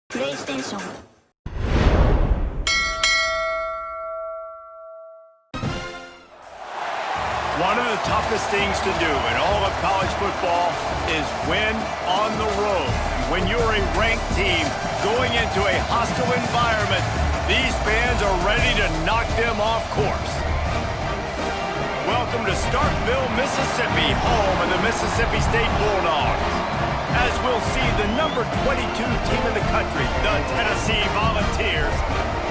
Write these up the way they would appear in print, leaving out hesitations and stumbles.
PlayStation. One of the toughest things to do in all of college football is win on the road. When you're a ranked team going into a hostile environment, these fans are ready to knock them off course. Welcome to Starkville, Mississippi, home of the Mississippi State Bulldogs. As we'll see the number 22 team in the country, the Tennessee Volunteers,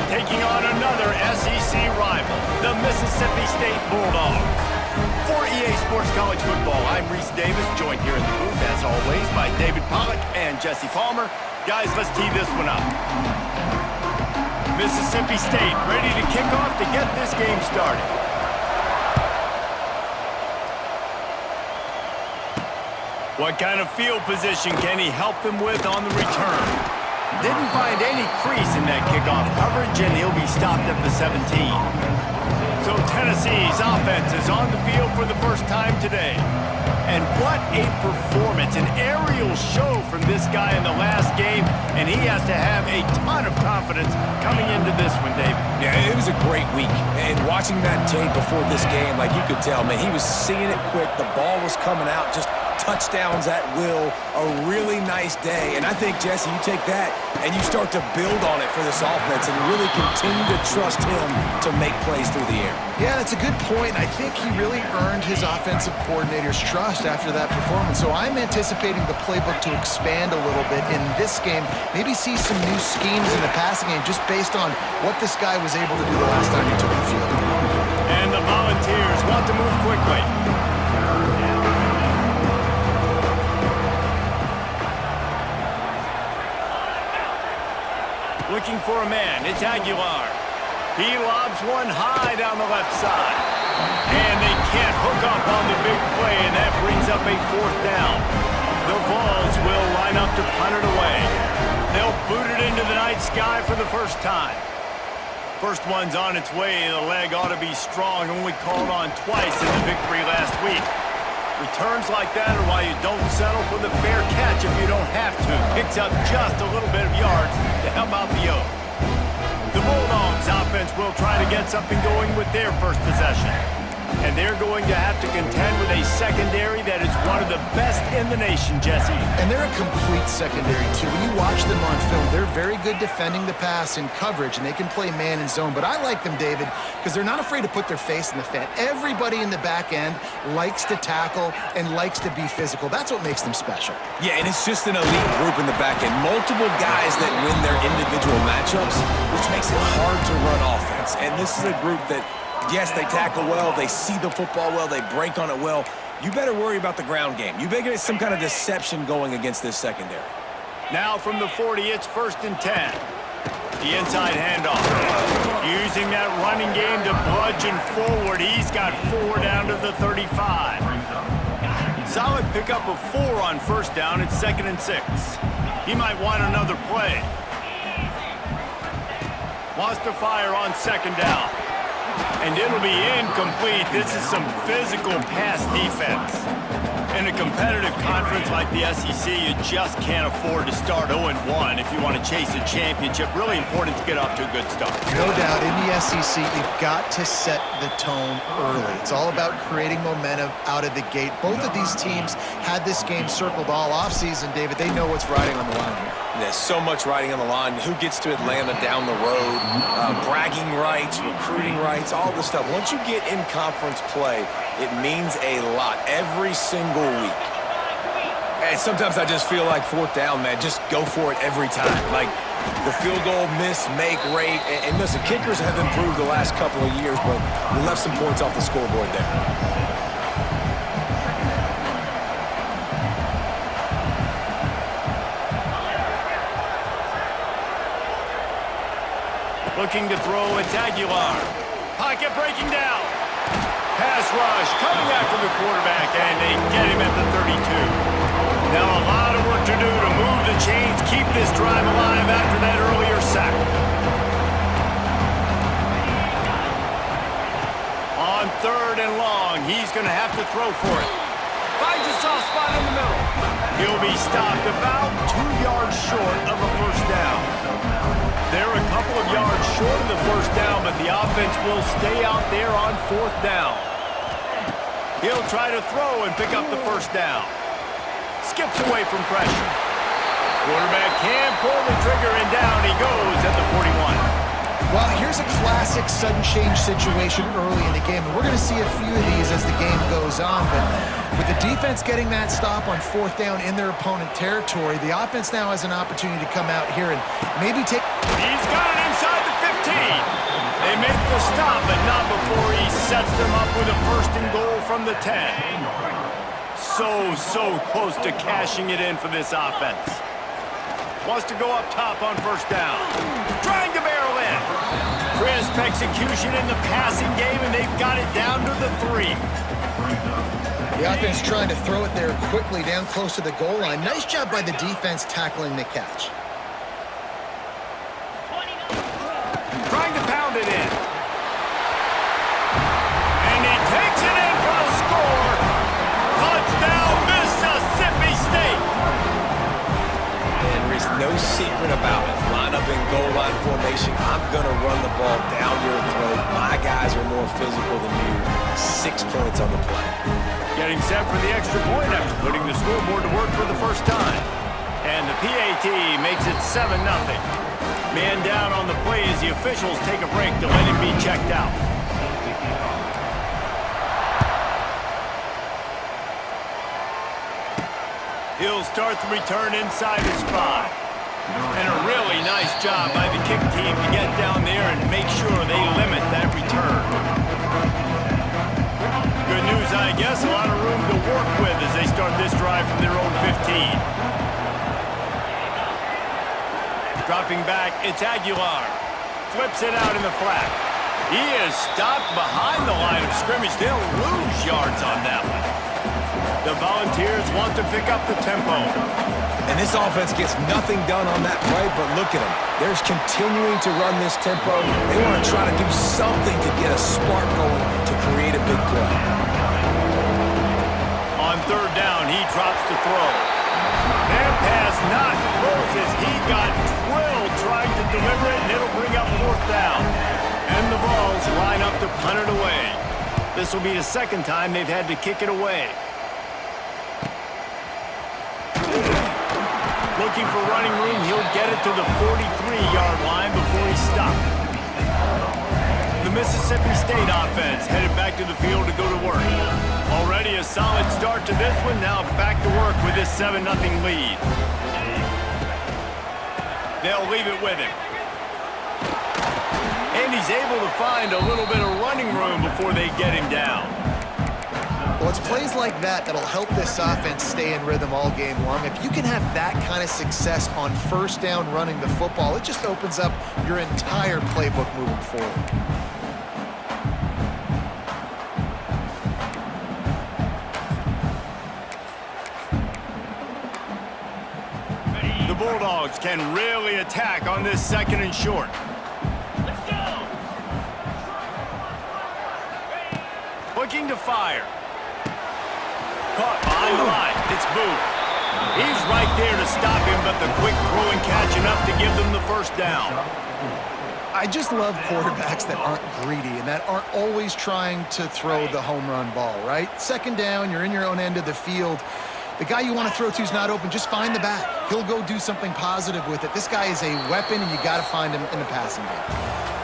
taking on another SEC rival, the Mississippi State Bulldogs. For EA Sports College Football, I'm Reese Davis, joined here in the booth, as always, by David Pollack and Jesse Palmer. Guys, let's tee this one up. Mississippi State ready to kick off to get this game started. What kind of field position can he help them with on the return? Didn't find any crease in that kickoff coverage, and he'll be stopped at the 17. So Tennessee's offense is on the field for the first time today. And what a performance, an aerial show from this guy in the last game, and he has to have a ton of confidence coming into this one, David. Yeah, it was a great week. And watching that tape before this game, like you could tell, man, he was seeing it quick. The ball was coming out, just touchdowns at will, a really nice day. And I think, Jesse, you take that and you start to build on it for this offense and really continue to trust him to make plays through the air. Yeah, that's a good point. I think he really earned his offensive coordinator's trust after that performance. So I'm anticipating the playbook to expand a little bit in this game, maybe see some new schemes in the passing game just based on what this guy was able to do the last time he took the field. And the Volunteers want to move quickly. Looking for a man, it's Aguilar. He lobs one high down the left side. And they can't hook up on the big play, and that brings up a fourth down. The Vols will line up to punt it away. They'll boot it into the night sky for the first time. First one's on its way. The leg ought to be strong, only called on twice in the victory last week. Returns like that are why you don't settle for the fair catch if you don't have to. Picks up just a little bit of yards to help out the O. The Bulldogs offense will try to get something going with their first possession. And they're going to have to contend with a secondary that is one of the best in the nation, Jesse. And they're a complete secondary, too. When you watch them on film, they're very good defending the pass in coverage, and they can play man and zone. But I like them, David, because they're not afraid to put their face in the fan. Everybody in the back end likes to tackle and likes to be physical. That's what makes them special. Yeah, and it's just an elite group in the back end. Multiple guys that win their individual matchups, which makes it hard to run offense. And this is a group that, yes, they tackle well, they see the football well, they break on it well. You better worry about the ground game. You better get some kind of deception going against this secondary. Now from the 40, it's 1st and 10. The inside handoff. Using that running game to bludgeon forward. He's got 4 down to the 35. Solid pickup of 4 on first down. It's 2nd and 6. He might want another play. Wants to fire on 2nd down. And it'll be incomplete. This is some physical pass defense. In a competitive conference like the SEC, you just can't afford to start 0-1 if you want to chase a championship. Really important to get off to a good start. No doubt, in the SEC, you've got to set the tone early. It's all about creating momentum out of the gate. Both of these teams had this game circled all offseason, David. They know what's riding on the line here. There's so much riding on the line. Who gets to Atlanta down the road, bragging rights, recruiting rights, all this stuff. Once you get in conference play, it means a lot every single week. And sometimes I just feel like 4th down, man, just go for it every time. Like the field goal miss, make rate. And listen, kickers have improved the last couple of years, but we left some points off the scoreboard there. Looking to throw, it's Aguilar. Pocket breaking down. Pass rush coming after the quarterback, and they get him at the 32. Now a lot of work to do to move the chains, keep this drive alive after that earlier sack. On 3rd and long, he's going to have to throw for it. Finds a soft spot in the middle. He'll be stopped about 2 yards short of a first down. short of the first down, but the offense will stay out there on fourth down. He'll try to throw and pick up the first down. Skips away from pressure. Quarterback can pull the trigger, and down he goes at the 41. Well, here's a classic sudden change situation early in the game, and we're going to see a few of these as the game goes on, but with the defense getting that stop on fourth down in their opponent territory, the offense now has an opportunity to come out here and maybe take... He's got it inside the 15. They make the stop, but not before he sets them up with a first and goal from the 10. So close to cashing it in for this offense. Wants to go up top on first down. Trying to barrel in. Crisp execution in the passing game, and they've got it down to the 3. The offense trying to throw it there quickly down close to the goal line. Nice job by the defense tackling the catch. Trying to pound it in. And he takes it in for a score. Touchdown, Mississippi State. And there's no secret about it. Line up in goal line formation. I'm going to run the ball down your throat. My guys are more physical than you. 6 points on the play. Getting set for the extra point after putting the scoreboard to work for the first time. And the PAT makes it 7-0. Man down on the play as the officials take a break to let him be checked out. He'll start the return inside his 5. And a really nice job by the kick team to get down there and make sure they limit that return. Good news, I guess, a lot of room to work with as they start this drive from their own 15. Dropping back, it's Aguilar. Flips it out in the flat. He is stopped behind the line of scrimmage. They'll lose yards on that one. The Volunteers want to pick up the tempo. And this offense gets nothing done on that play, but look at them. They're continuing to run this tempo. They want to try to do something to get a spark going to create a big play. On third down, he drops the throw. That pass not close as he got drilled trying to deliver it, and it'll bring up fourth down. And the Vols line up to punt it away. This will be the second time they've had to kick it away. Looking for running room, he'll get it to the 43-yard line before he's stopped. The Mississippi State offense headed back to the field to go to work. Already a solid start to this one, now back to work with this 7-0 lead. They'll leave it with him. And he's able to find a little bit of running room before they get him down. Well, it's plays like that that'll help this offense stay in rhythm all game long. If you can have that kind of success on first down running the football, it just opens up your entire playbook moving forward. The Bulldogs can really attack on this 2nd and short. Let's go! Looking to fire. Caught behind the line. It's Booth. He's right there to stop him, but the quick throw and catch enough to give them the first down. I just love quarterbacks that aren't greedy and that aren't always trying to throw the home run ball, right? 2nd down, you're in your own end of the field. The guy you want to throw to is not open. Just find the back. He'll go do something positive with it. This guy is a weapon, and you got to find him in the passing game.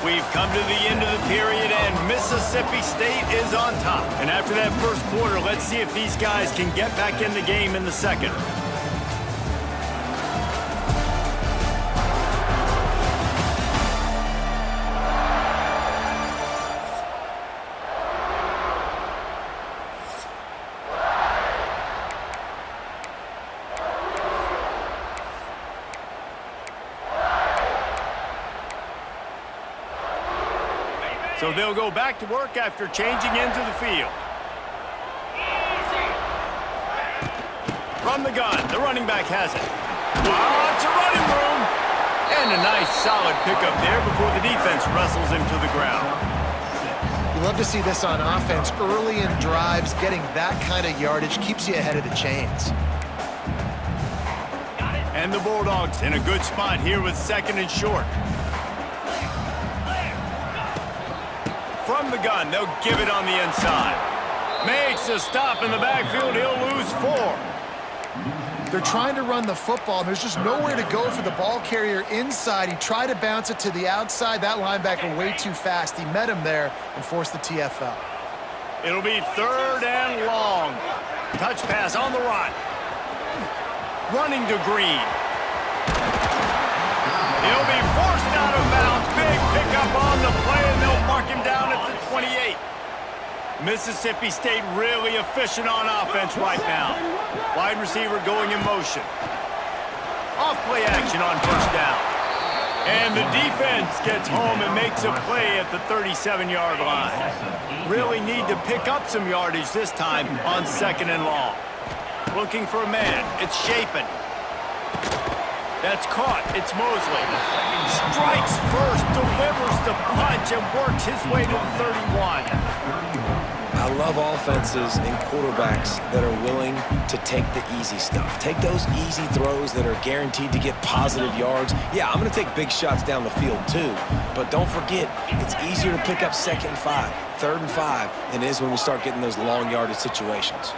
We've come to the end of the period, and Mississippi State is on top. And after that first quarter, let's see if these guys can get back in the game in the second. So they'll go back to work after changing into the field. From the gun, the running back has it. Lots of running room. And a nice solid pickup there before the defense wrestles him to the ground. You love to see this on offense. Early in drives, getting that kind of yardage keeps you ahead of the chains. And the Bulldogs in a good spot here with 2nd and short. from the gun. They'll give it on the inside. Makes a stop in the backfield. He'll lose 4. They're trying to run the football, and there's just nowhere to go for the ball carrier inside. He tried to bounce it to the outside. That linebacker way too fast. He met him there and forced the TFL. It'll be 3rd and long. Touch pass on the run. Running to Green. He'll be forced out of bounds. Big pickup on the play, and they'll mark him down at the 28. Mississippi State really efficient on offense right now. Wide receiver going in motion. Off play action on 1st down. And the defense gets home and makes a play at the 37-yard line. Really need to pick up some yardage this time on 2nd and long. Looking for a man. It's Shapen. That's caught. It's Mosley. Strikes first, delivers the punch, and works his way to the 31. I love offenses and quarterbacks that are willing to take the easy stuff. Take those easy throws that are guaranteed to get positive yards. Yeah, I'm going to take big shots down the field too, but don't forget, it's easier to pick up 2nd and 5, 3rd and 5 than it is when we start getting those long yardage situations.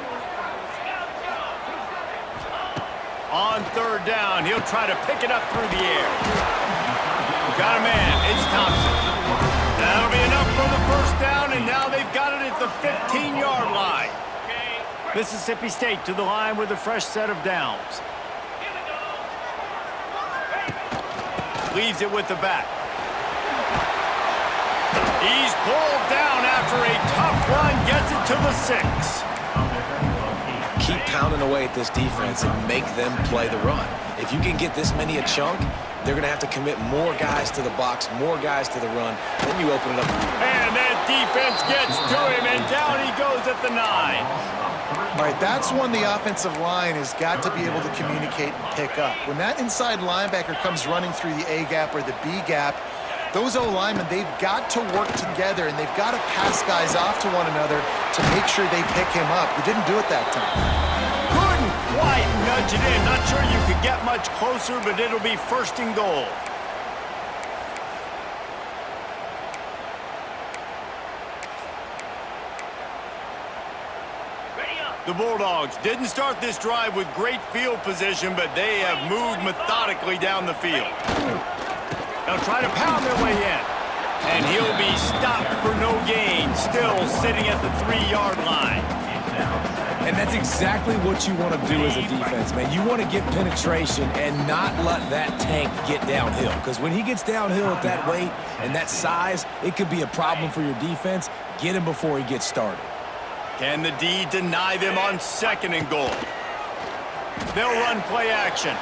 On 3rd down, he'll try to pick it up through the air. Got a man. It's Thompson. That'll be enough for the 1st down, and now they've got it at the 15-yard line. Mississippi State to the line with a fresh set of downs. Leaves it with the back. He's pulled down after a tough run, gets it to the 6. Keep pounding away at this defense and make them play the run. If you can get this many a chunk, they're going to have to commit more guys to the box, more guys to the run. Then you open it up. And that defense gets to him, and down he goes at the 9. All right, that's when the offensive line has got to be able to communicate and pick up. When that inside linebacker comes running through the A gap or the B gap, those O-linemen, they've got to work together, and they've got to pass guys off to one another to make sure they pick him up. They didn't do it that time. Couldn't quite nudge it in. Not sure you could get much closer, but it'll be 1st and goal. The Bulldogs didn't start this drive with great field position, but they have moved methodically down the field. They'll try to pound their way in. And he'll be stopped for no gain, still sitting at the 3-yard line. And that's exactly what you want to do as a defense, man. You want to get penetration and not let that tank get downhill. Because when he gets downhill at that weight and that size, it could be a problem for your defense. Get him before he gets started. Can the D deny them on 2nd and goal? They'll run play action.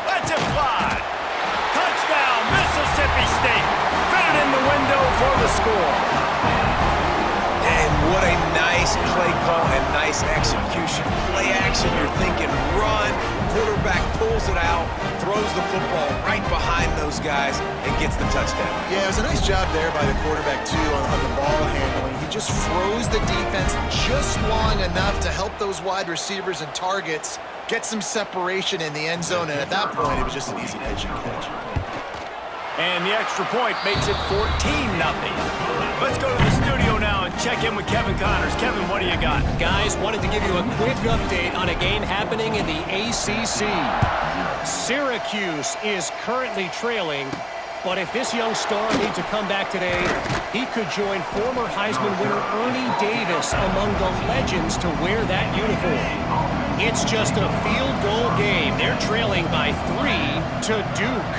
Let's it fly. Touchdown, Mississippi State. Fit it in the window for the score. And what a nice play call and nice execution. Play action, you're thinking run. Quarterback pulls it out, throws the football right behind those guys, and gets the touchdown. Yeah, it was a nice job there by the quarterback, too, on the ball handling. He just froze the defense just long enough to help those wide receivers and targets get some separation in the end zone, and at that point, it was just an easy pitch and catch. And the extra point makes it 14-0. Let's go to the studio now and check in with Kevin Connors. Kevin, what do you got? Guys, wanted to give you a quick update on a game happening in the ACC. Syracuse is currently trailing, but if this young star needs to come back today, he could join former Heisman winner Ernie Davis among the legends to wear that uniform. It's just a field goal game. They're trailing by 3 to Duke.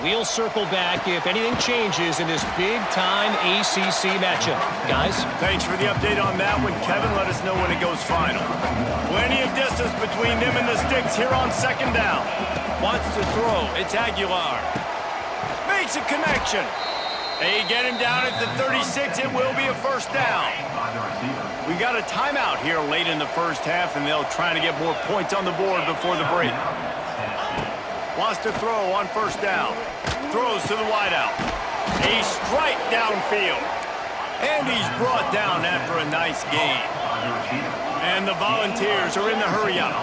We'll circle back if anything changes in this big-time ACC matchup. Guys? Thanks for the update on that one, Kevin. Let us know when it goes final. Plenty of distance between them and the sticks here on 2nd down. Wants to throw. It's Aguilar. Makes a connection. They get him down at the 36. It will be a 1st down. We got a timeout here late in the 1st half, and they'll try to get more points on the board before the break. Wants to throw on 1st down. Throws to the wideout. A strike downfield. And he's brought down after a nice gain. And the Volunteers are in the hurry-up.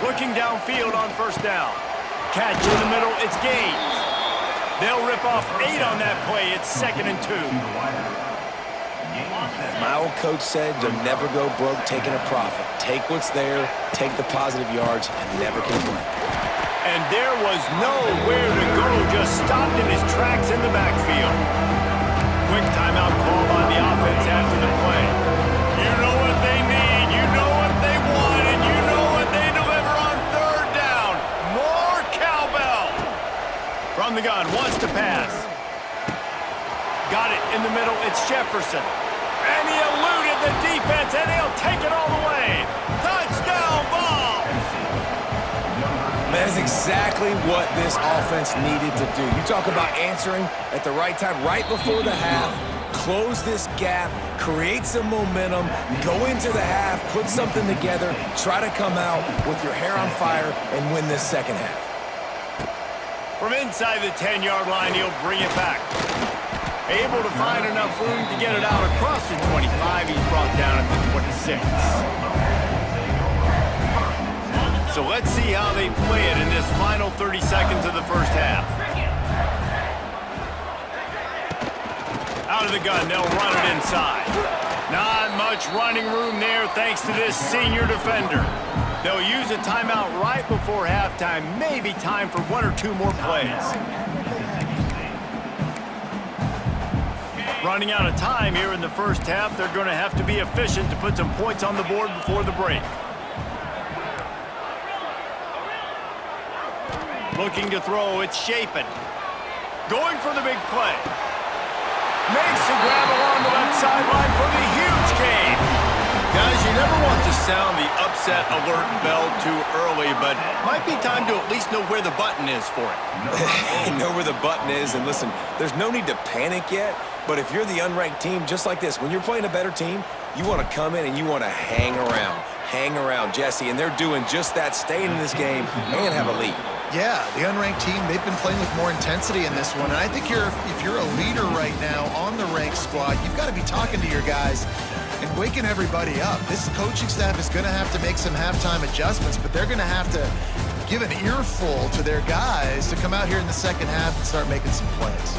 Looking downfield on 1st down. Catch in the middle. It's Gaines. They'll rip off 8 on that play. It's 2nd and 2. My old coach said you'll never go broke taking a profit. Take what's there, take the positive yards, and never complain. And there was nowhere to go, just stopped in his tracks in the backfield. Quick timeout call by the offense after the play. You know what they need, you know what they want, and you know what they deliver on 3rd down. More cowbell. From the gun, wants to pass. Got it in the middle, it's Jefferson. And he eluded the defense, and he'll take it all the way. Touchdown, ball! That is exactly what this offense needed to do. You talk about answering at the right time, right before the half, close this gap, create some momentum, go into the half, put something together, try to come out with your hair on fire and win this second half. From inside the 10-yard line, he'll bring it back. Able to find enough room to get it out across the 25. He's brought down at the 26. So let's see how they play it in this final 30 seconds of the first half. Out of the gun, they'll run it inside. Not much running room there thanks to this senior defender. They'll use a timeout right before halftime. Maybe time for 1 or 2 more plays. Running out of time here in the first half. They're going to have to be efficient to put some points on the board before the break. Looking to throw, it's Shapen. Going for the big play. Makes the grab along the left sideline for the huge gain. Guys, you never want to sound the upset alert bell too early, but might be time to at least know where the button is for it. Know where the button is, and listen, there's no need to panic yet, but if you're the unranked team, just like this, when you're playing a better team, you want to come in and you want to hang around, Jesse, and they're doing just that, staying in this game and have a lead. Yeah, the unranked team, they've been playing with more intensity in this one. And I think if you're a leader right now on the ranked squad, you've got to be talking to your guys and waking everybody up. This coaching staff is going to have to make some halftime adjustments, but they're going to have to give an earful to their guys to come out here in the second half and start making some plays.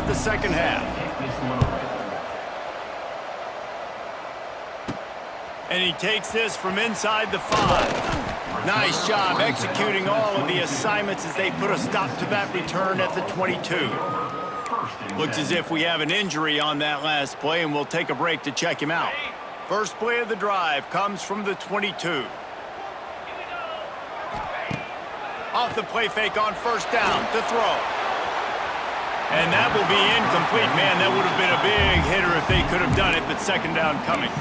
The second half. And he takes this from inside the 5. Nice job executing all of the assignments as they put a stop to that return at the 22. Looks as if we have an injury on that last play, and we'll take a break to check him out. First play of the drive comes from the 22. Off the play fake on first down to throw. And that will be incomplete. Man, that would have been a big hitter if they could have done it, but second down coming.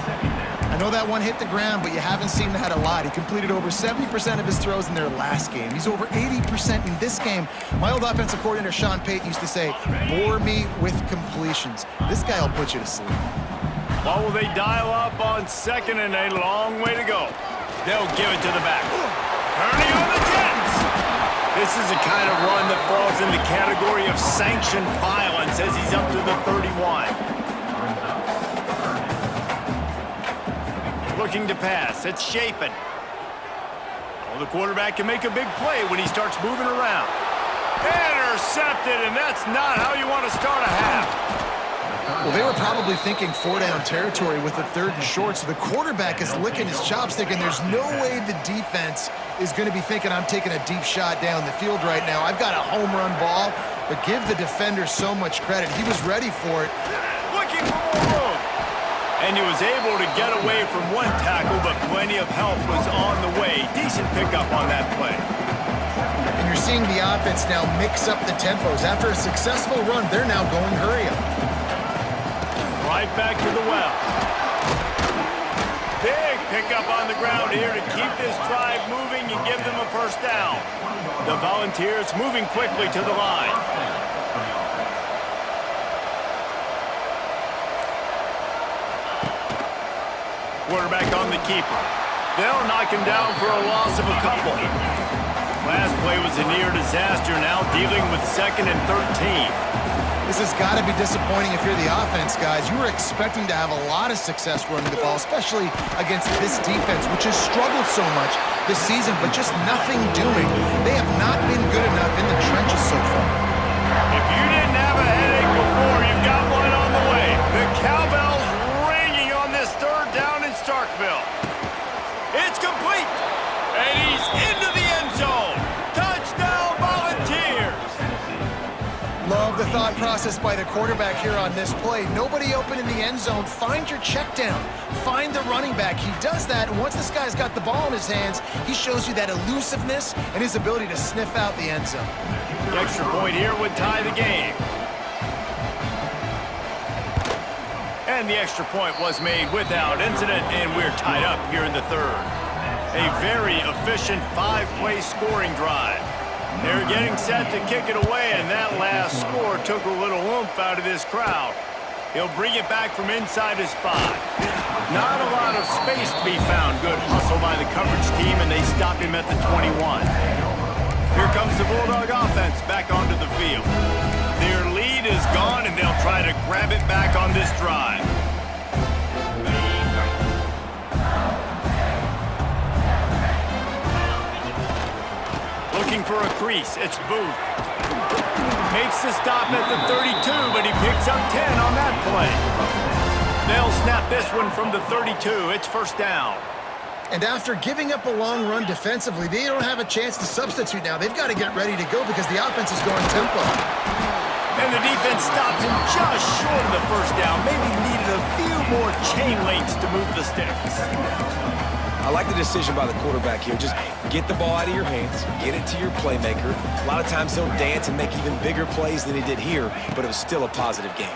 I know that one hit the ground, but you haven't seen that a lot. He completed over 70% of his throws in their last game. He's over 80% in this game. My old offensive coordinator, Sean Payton, used to say, bore me with completions. This guy will put you to sleep. What will they dial up on second and a long way to go? They'll give it to the back. Turning on the Jets. This is the kind of run that falls in the category of sanctioned violence as he's up to the 31. Looking to pass. It's Shapen. Oh, the quarterback can make a big play when he starts moving around. Intercepted, and that's not how you want to start a half. Well, they were probably thinking 4-down territory with the 3rd and short, so the quarterback is licking his chops, thinking there's no way the defense is going to be thinking I'm taking a deep shot down the field right now. I've got a home run ball, but give the defender so much credit. He was ready for it. Looking for more room. And he was able to get away from one tackle, but plenty of help was on the way. Decent pickup on that play. And you're seeing the offense now mix up the tempos. After a successful run, they're now going hurry up. Right back to the well. Big pickup on the ground here to keep this drive moving and give them a first down. The Volunteers moving quickly to the line. Quarterback on the keeper. They'll knock him down for a loss of a couple. Last play was a near disaster, now dealing with 2nd and 13. This has got to be disappointing if you're the offense, guys. You were expecting to have a lot of success running the ball, especially against this defense, which has struggled so much this season, but just nothing doing. They have not been good enough in the trenches so far. If you didn't have a headache before, you've got one on the way. The cowbell's ringing on this 3rd down in Starkville. It's complete, and he's into the end zone. Touchdown, Volunteers! Love the thought process by the quarterback here on this play. Nobody open in the end zone. Find your check down. Find the running back. He does that, and once this guy's got the ball in his hands, he shows you that elusiveness and his ability to sniff out the end zone. The extra point here would tie the game. And the extra point was made without incident, and we're tied up here in the 3rd. A very efficient 5-play scoring drive. They're getting set to kick it away, and that last score took a little oomph out of this crowd. He'll bring it back from inside his 5. Not a lot of space to be found. Good hustle by the coverage team, and they stop him at the 21. Here comes the Bulldog offense back onto the field. Their lead is gone, and they'll try to grab it back on this drive. Looking for a crease, it's Booth. Makes the stop at the 32, but he picks up 10 on that play. They'll snap this one from the 32. It's 1st down. And after giving up a long run defensively, they don't have a chance to substitute now. They've got to get ready to go because the offense is going tempo. And the defense stops him just short of the 1st down. Maybe needed a few more chain links to move the sticks. I like the decision by the quarterback here. Just get the ball out of your hands, get it to your playmaker. A lot of times he'll dance and make even bigger plays than he did here, but it was still a positive game.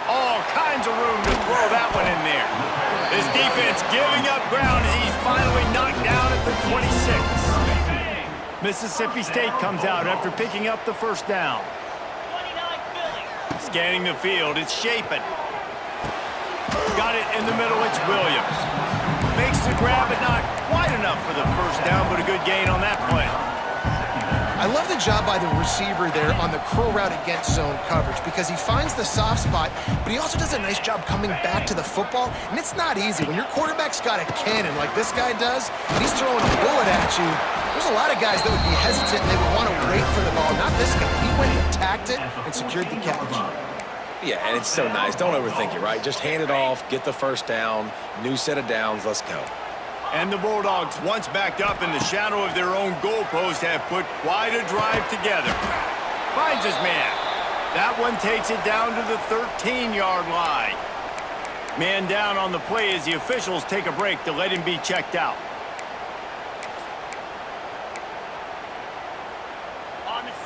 All kinds of room to throw that one in there. His defense giving up ground as he's finally knocked down at the 26. Mississippi State comes out after picking up the 1st down. Scanning the field, it's Shapen. Got it in the middle, it's Williams. Makes the grab, but not quite enough for the 1st down, but a good gain on that play. I love the job by the receiver there on the curl route against zone coverage because he finds the soft spot, but he also does a nice job coming back to the football, and it's not easy. When your quarterback's got a cannon like this guy does, and he's throwing a bullet at you, there's a lot of guys that would be hesitant and they would want to wait for the ball. Not this guy. He went and attacked it and secured the catch. Yeah, and it's so nice. Don't overthink it, right? Just hand it off, get the 1st down, new set of downs, let's go. And the Bulldogs, once backed up in the shadow of their own goalpost, have put quite a drive together. Finds his man. That one takes it down to the 13-yard line. Man down on the play as the officials take a break to let him be checked out.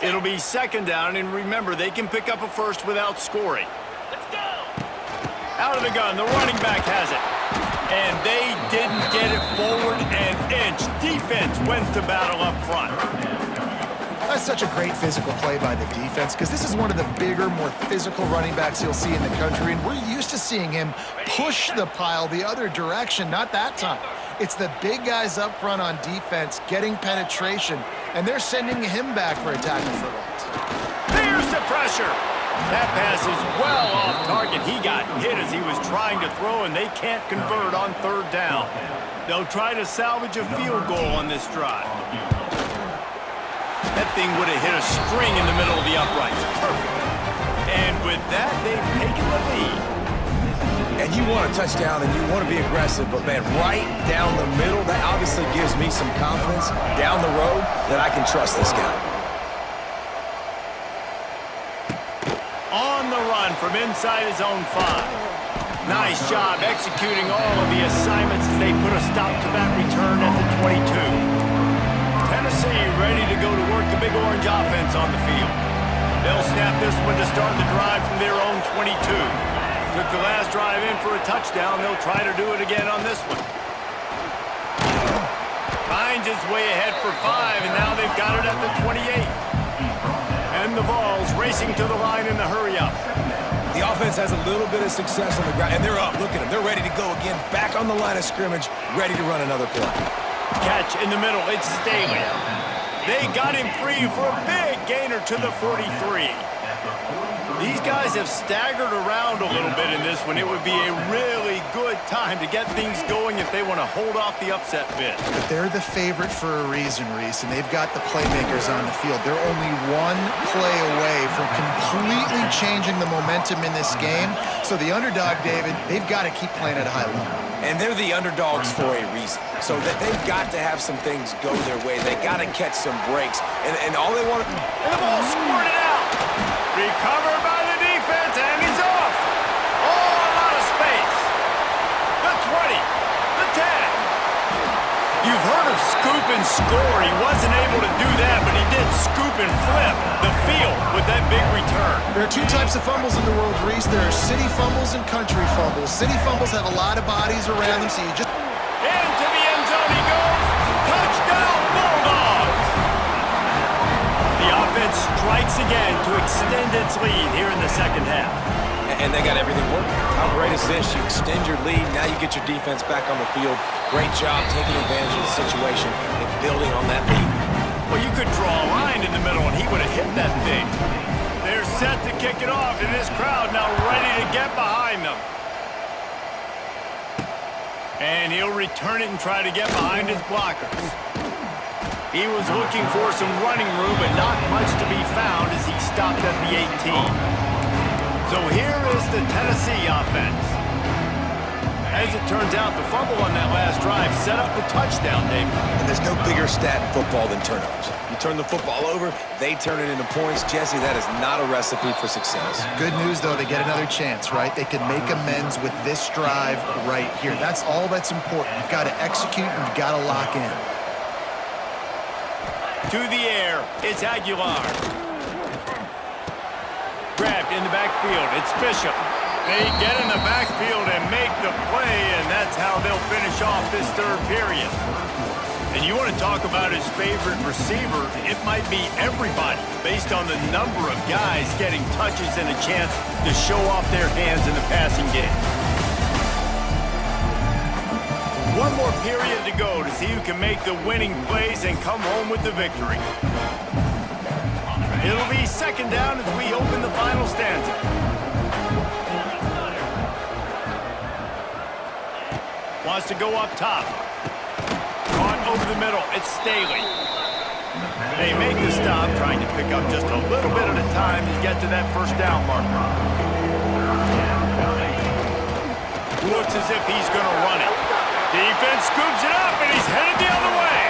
It'll be 2nd down, and remember, they can pick up a 1st without scoring. Let's go! Out of the gun, the running back has it. And they didn't get it forward an inch. Defense wins the battle up front. That's such a great physical play by the defense because this is one of the bigger, more physical running backs you'll see in the country, and we're used to seeing him push the pile the other direction. Not that time. It's the big guys up front on defense getting penetration, and they're sending him back for a tackle for loss. There's the pressure. That pass is well off target. He got hit as he was trying to throw, and they can't convert on 3rd down. They'll try to salvage a field goal on this drive. That thing would have hit a string in the middle of the uprights. Perfect. And with that, they've taken the lead. And you want a touchdown and you want to be aggressive, but man, right down the middle, that obviously gives me some confidence down the road that I can trust this guy. On the run from inside his own 5. Nice job executing all of the assignments as they put a stop to that return at the 22. Tennessee ready to go to work the Big Orange offense on the field. They'll snap this one to start the drive from their own 22. Took the last drive in for a touchdown. They'll try to do it again on this one. Finds his way ahead for 5, and now they've got it at the 28. And the ball's racing to the line in the hurry-up. The offense has a little bit of success on the ground, and they're up. Look at them. They're ready to go again, back on the line of scrimmage, ready to run another play. Catch in the middle. It's Staley. They got him free for a big gainer to the 43. These guys have staggered around a little bit in this one. It would be a really good time to get things going if they want to hold off the upset bid. But they're the favorite for a reason, Reese, and they've got the playmakers on the field. They're only one play away from completely changing the momentum in this game. So the underdog, David, they've got to keep playing at a high level. And they're the underdogs for a reason. So that they've got to have some things go their way. They got to catch some breaks. And all they want to... And the ball squirted out. Recovered by the defense, and he's off. Oh, a lot of space. The 20, the 10. You've heard of scoop and score. He wasn't able to do that, but he did scoop and flip the field with that big return. There are two types of fumbles in the world, Reese. There are city fumbles and country fumbles. City fumbles have a lot of bodies around them, so you just... Into the end zone he goes. Touchdown, Bulldogs. The offense strikes again to extend its lead here in the second half. And they got everything working. How great is this? You extend your lead, now you get your defense back on the field. Great job taking advantage of the situation and building on that lead. Well, you could draw a line in the middle, and he would have hit that thing. They're set to kick it off, and this crowd now ready to get behind them. And he'll return it and try to get behind his blockers. He was looking for some running room, but not much to be found as he stopped at the 18. So here is the Tennessee offense. As it turns out, the fumble on that last drive set up the touchdown, David. And there's no bigger stat in football than turnovers. You turn the football over, they turn it into points. Jesse, that is not a recipe for success. Good news, though, they get another chance, right? They can make amends with this drive right here. That's all that's important. You've got to execute and you've got to lock in. To the air, it's Aguilar. Grabbed in the backfield, it's Bishop. They get in the backfield and make the play, and that's how they'll finish off this third period. And you want to talk about his favorite receiver, it might be everybody, based on the number of guys getting touches and a chance to show off their hands in the passing game. One more period to go to see who can make the winning plays and come home with the victory. It'll be second down as we open the final stanza. Wants to go up top. Caught over the middle. It's Staley. They make the stop, trying to pick up just a little bit at a time to get to that first down marker. Looks as if he's going to run it. Defense scoops it up, and he's headed the other way.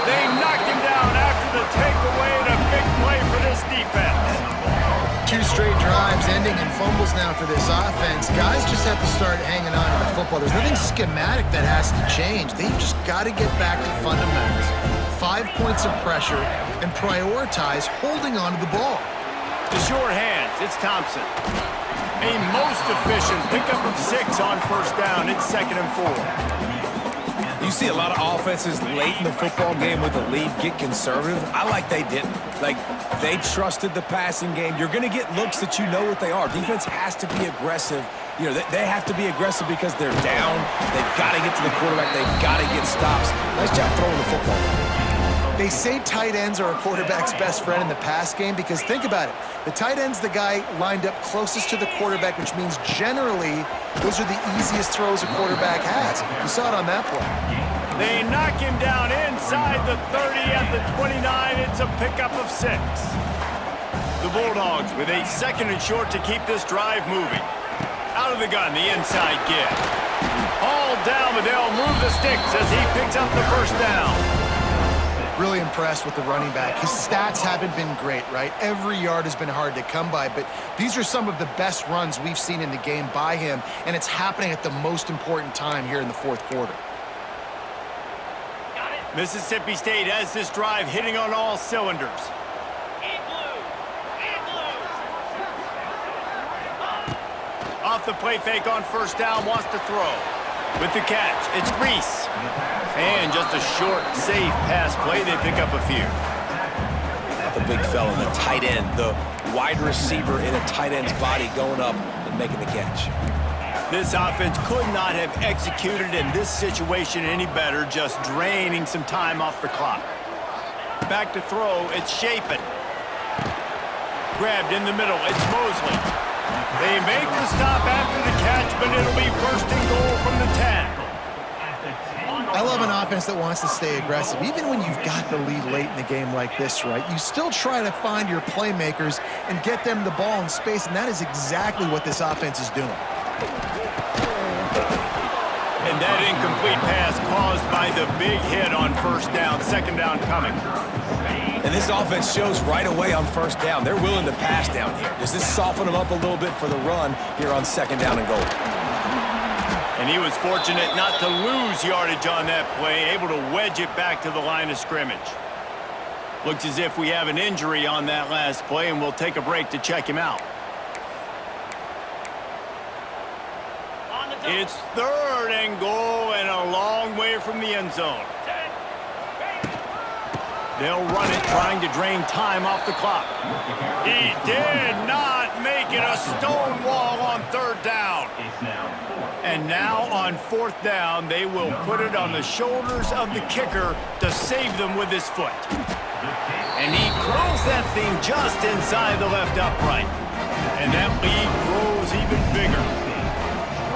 They knocked him down after the takeaway, and a big play for this defense. Two straight drives ending in fumbles now for this offense. Guys just have to start hanging on to the football. There's nothing schematic that has to change. They've just got to get back to fundamentals. 5 points of pressure and prioritize holding on to the ball. The short hands, it's Thompson. A most efficient pickup of 6 on first down. It's 2nd and 4. You see a lot of offenses late in the football game with the lead get conservative. I like they didn't. Like, they trusted the passing game. You're going to get looks that you know what they are. Defense has to be aggressive. You know, they have to be aggressive because they're down. They've got to get to the quarterback. They've got to get stops. Nice job throwing the football. They say tight ends are a quarterback's best friend in the pass game because think about it. The tight end's the guy lined up closest to the quarterback, which means generally those are the easiest throws a quarterback has. You saw it on that play. They knock him down inside the 30 at the 29. It's a pickup of 6. The Bulldogs with a 2nd and short to keep this drive moving. Out of the gun, the inside give. All down, but they'll move the sticks as he picks up the first down. Really impressed with the running back. His stats haven't been great, right? Every yard has been hard to come by, but these are some of the best runs we've seen in the game by him, and it's happening at the most important time here in the fourth quarter. Mississippi State has this drive hitting on all cylinders. Off the play fake on first down, wants to throw. With the catch, it's Reese. And just a short, safe pass play, they pick up a few. Not the big fella, the tight end, the wide receiver in a tight end's body going up and making the catch. This offense could not have executed in this situation any better, just draining some time off the clock. Back to throw, it's Shapen. Grabbed in the middle, it's Mosley. They make the stop after the catch, but it'll be first and goal from the 10. I love an offense that wants to stay aggressive. Even when you've got the lead late in the game like this, right, you still try to find your playmakers and get them the ball in space, and that is exactly what this offense is doing. And that incomplete pass caused by the big hit on first down, second down coming. And this offense shows right away on first down. They're willing to pass down here. Does this soften them up a little bit for the run here on second down and goal? And he was fortunate not to lose yardage on that play, able to wedge it back to the line of scrimmage. Looks as if we have an injury on that last play, and we'll take a break to check him out. It's third and goal and a long way from the end zone. They'll run it, trying to drain time off the clock. He did not make it a stone wall on third down. And now on fourth down, they will put it on the shoulders of the kicker to save them with his foot. And he curls that thing just inside the left upright. And that lead grows even bigger.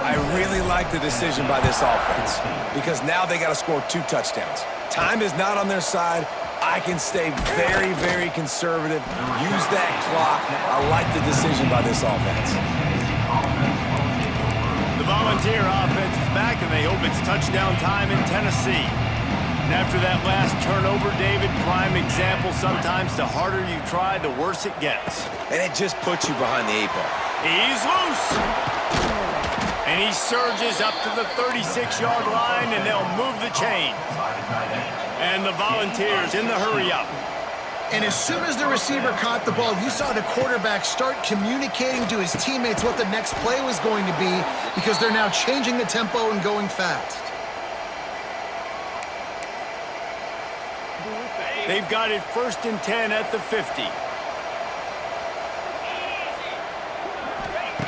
I really like the decision by this offense because now they got to score 2 touchdowns. Time is not on their side. I can stay very, very conservative. Use that clock. I like the decision by this offense. The Volunteer offense is back, and they hope it's touchdown time in Tennessee. And after that last turnover, David, prime example, sometimes the harder you try, the worse it gets. And it just puts you behind the 8 ball. He's loose. And he surges up to the 36-yard line, and they'll move the chain. And the Volunteers in the hurry-up. And as soon as the receiver caught the ball, you saw the quarterback start communicating to his teammates what the next play was going to be because they're now changing the tempo and going fast. They've got it first and 10 at the 50.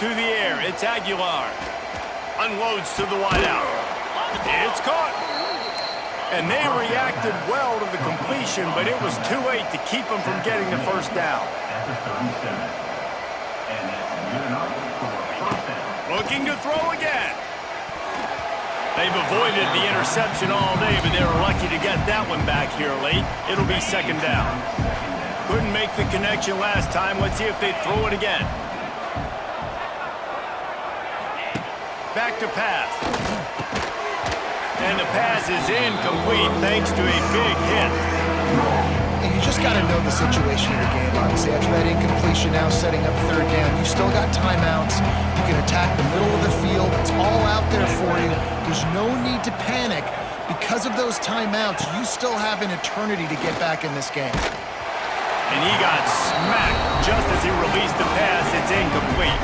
To the air, it's Aguilar. Unloads to the wideout. It's caught. And they reacted well to the completion, but it was too late to keep them from getting the first down. Looking to throw again. They've avoided the interception all day, but they were lucky to get that one back here late. It'll be second down. Couldn't make the connection last time. Let's see if they throw it again. Back to pass. And the pass is incomplete thanks to a big hit. And you just got to know the situation of the game, obviously. After that incompletion, now setting up third down, you've still got timeouts. You can attack the middle of the field. It's all out there for you. There's no need to panic. Because of those timeouts, you still have an eternity to get back in this game. And he got smacked just as he released the pass. It's incomplete.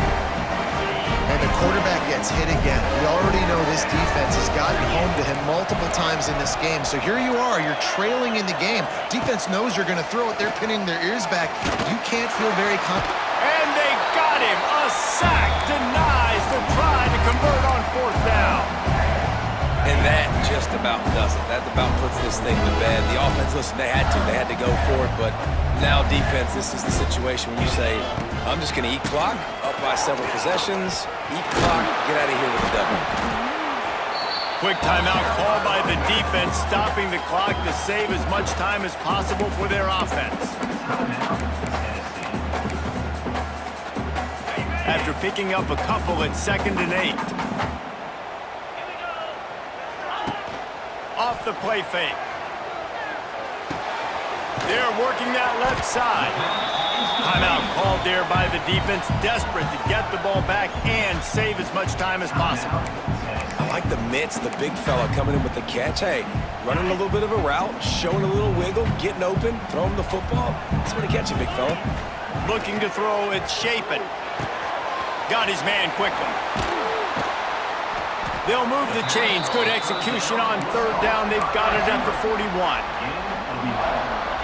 And the quarterback gets hit again. We already know this defense has gotten home to him multiple times in this game. So here you are, you're trailing in the game. Defense knows you're going to throw it. They're pinning their ears back. You can't feel very confident. And they got him. A sack denies the try to convert on fourth down. And that just about does it. That about puts this thing to bed. The offense, listen, they had to go for it, but now defense, this is the situation when you say, I'm just going to eat clock, up by several possessions, eat clock, get out of here with a W. Quick timeout called by the defense, stopping the clock to save as much time as possible for their offense. After picking up a couple at 2nd and 8. Off the play fake. They're working that left side. Timeout called there by the defense, desperate to get the ball back and save as much time as possible. I like the mitts, the big fella coming in with the catch. Hey, running a little bit of a route, showing a little wiggle, getting open, throwing the football. That's what to catch you, big fella. Looking to throw, it's Shapen. Got his man quickly. They'll move the chains. Good execution on third down. They've got it at the 41.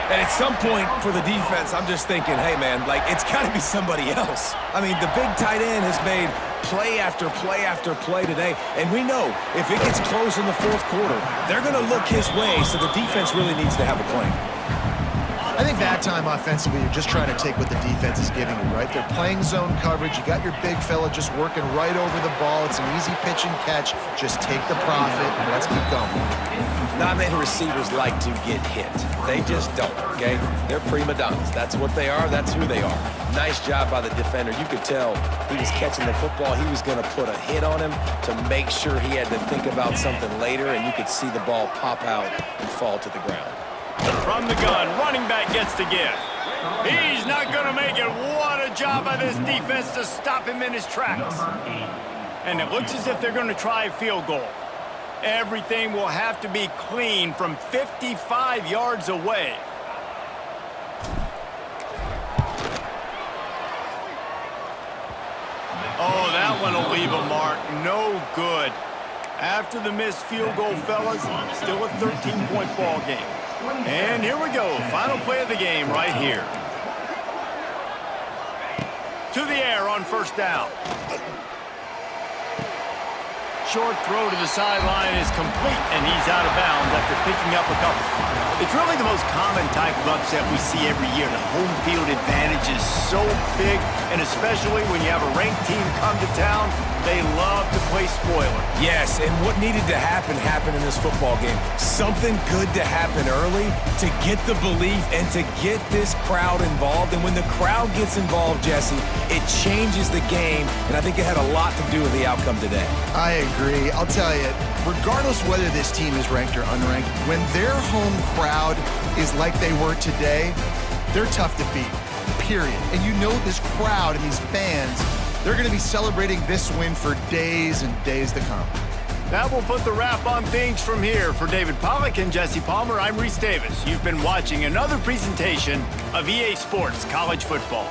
And at some point for the defense, I'm just thinking, hey, man, like, it's got to be somebody else. I mean, the big tight end has made play after play after play today. And we know if it gets close in the fourth quarter, they're going to look his way, so the defense really needs to have a plan. I think that time offensively, you're just trying to take what the defense is giving you, right? They're playing zone coverage. You got your big fella just working right over the ball. It's an easy pitch and catch. Just take the profit and let's keep going. Not many receivers like to get hit. They just don't, okay? They're prima donnas. That's what they are. That's who they are. Nice job by the defender. You could tell he was catching the football. He was going to put a hit on him to make sure he had to think about something later, and you could see the ball pop out and fall to the ground. From the gun, running back gets the give. He's not going to make it. What a job by this defense to stop him in his tracks. And it looks as if they're going to try a field goal. Everything will have to be clean from 55 yards away. Oh, that one will leave a mark. No good. After the missed field goal, fellas, still a 13-point ball game. And here we go. Final play of the game right here. To the air on first down. Short throw to the sideline is complete, and he's out of bounds after picking up a couple. It's really the most common type of upset we see every year. The home field advantage is so big, and especially when you have a ranked team come to town, they love to play spoiler. Yes, and what needed to happen happened in this football game. Something good to happen early to get the belief and to get this crowd involved. And when the crowd gets involved, Jesse, it changes the game, and I think it had a lot to do with the outcome today. I agree. I'll tell you, regardless whether this team is ranked or unranked, when their home crowd is like they were today, they're tough to beat, period. And you know this crowd and these fans, they're going to be celebrating this win for days and days to come. That will put the wrap on things from here. For David Pollack and Jesse Palmer, I'm Reese Davis. You've been watching another presentation of EA Sports College Football.